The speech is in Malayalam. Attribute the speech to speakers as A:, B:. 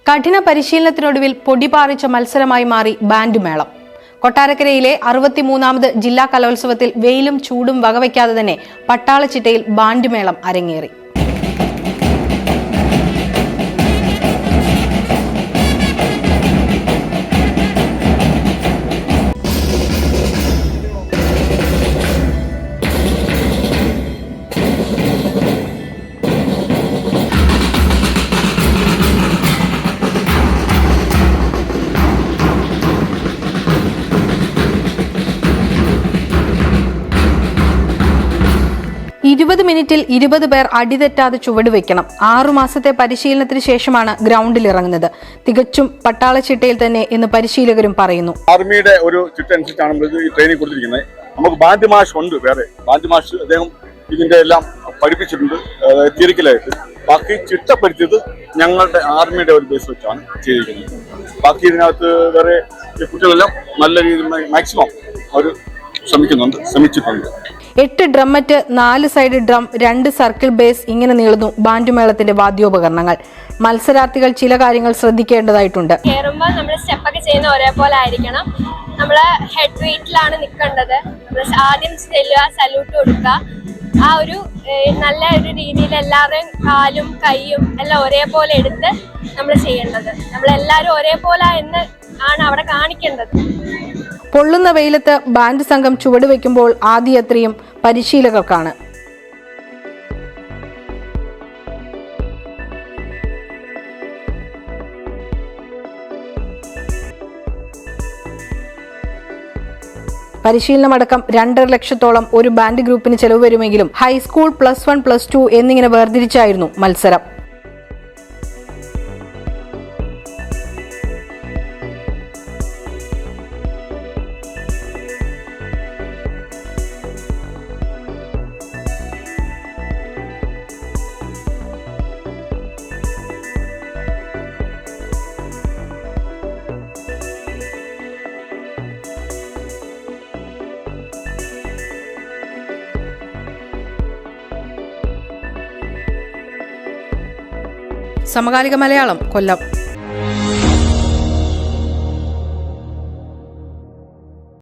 A: കഠിന പരിശീലനത്തിനൊടുവിൽ പൊടിപാറിച്ച മത്സരമായി മാറി ബാൻഡ് മേളം. കൊട്ടാരക്കരയിലെ 63ാമത് ജില്ലാ കലോത്സവത്തിൽ വെയിലും ചൂടും വകവയ്ക്കാതെ തന്നെ പട്ടാളച്ചിട്ടയിൽ ബാൻഡ് മേളം അരങ്ങേറി. ഇരുപത് മിനിറ്റിൽ 20 പേർ അടിതെറ്റാതെ ചുവടുവെക്കണം. 6 മാസത്തെ പരിശീലനത്തിന് ശേഷമാണ് ഗ്രൗണ്ടിൽ ഇറങ്ങുന്നത്. തികച്ചും പട്ടാളച്ചിട്ടയിൽ തന്നെ എന്ന് പരിശീലകരും പറയുന്നു.
B: ആർമിയുടെ ഒരു ചിട്ട അനുസരിച്ചാണ് നമ്മൾ ഈ ട്രെയിനിങ് കൊടുത്തിരിക്കുന്നത്. നമുക്ക് ബാൻഡ് മാഷ് ഉണ്ട്, വേറെ ബാൻഡ് മാഷ് അദ്ദേഹം ഇതിന്റെ എല്ലാം പഠിപ്പിച്ചിട്ടുണ്ട് തിയറിക്കലായിട്ട്. ബാക്കി ചിട്ടപ്പെടുത്തിയത് ഞങ്ങളുടെ ആർമിയുടെ ഒരു ബേസ് വെച്ചാണ് ചെയ്തിരിക്കുന്നത്. ബാക്കി ഇതിനകത്ത് വേറെ കുട്ടികളെല്ലാം നല്ല രീതിയിൽ മാക്സിമം അവർ ശ്രമിച്ചിട്ടുണ്ട്.
A: 8 ഡ്രമ്മറ്റ്, 4 സൈഡ് ഡ്രം, 2 സർക്കിൾ ബേസ്, ഇങ്ങനെ നീളുന്നു ബാൻഡ് മേളത്തിന്റെ വാദ്യോപകരണങ്ങൾ. മത്സരാർത്ഥികൾ ചില കാര്യങ്ങൾ ശ്രദ്ധിക്കേണ്ടതായിട്ടുണ്ട്.
C: കയറുമ്പോൾ നമ്മൾ സ്റ്റെപ്പൊക്കെ ചെയ്യുന്ന ഒരേപോലെ ആയിരിക്കണം. നമ്മൾ ഹെഡ് വെയിറ്റിലാണ് നിൽക്കേണ്ടത്. ആദ്യം ചെല്ലുക, സല്യൂട്ട് കൊടുക്കുക. ആ ഒരു നല്ല ഒരു രീതിയിൽ എല്ലാവരുടെയും കാലും കൈയും എല്ലാം ഒരേപോലെ എടുത്ത് നമ്മൾ ചെയ്യേണ്ടത്. നമ്മളെല്ലാവരും ഒരേപോലെ എന്ന് ആണ് അവിടെ കാണിക്കേണ്ടത്.
A: പൊള്ളുന്ന വെയിലത്ത് ബാൻഡ് സംഘം ചുവടുവെക്കുമ്പോൾ ആദ്യയാത്രയും പരിശീലകർക്കാണ്. പരിശീലനമടക്കം 2.5 ലക്ഷത്തോളം ഒരു ബാൻഡ് ഗ്രൂപ്പിന് ചെലവ് വരുമെങ്കിലും ഹൈസ്കൂൾ, +1, +2 എന്നിങ്ങനെ വേർതിരിച്ചായിരുന്നു മത്സരം. സമകാലിക മലയാളം, കൊല്ലം.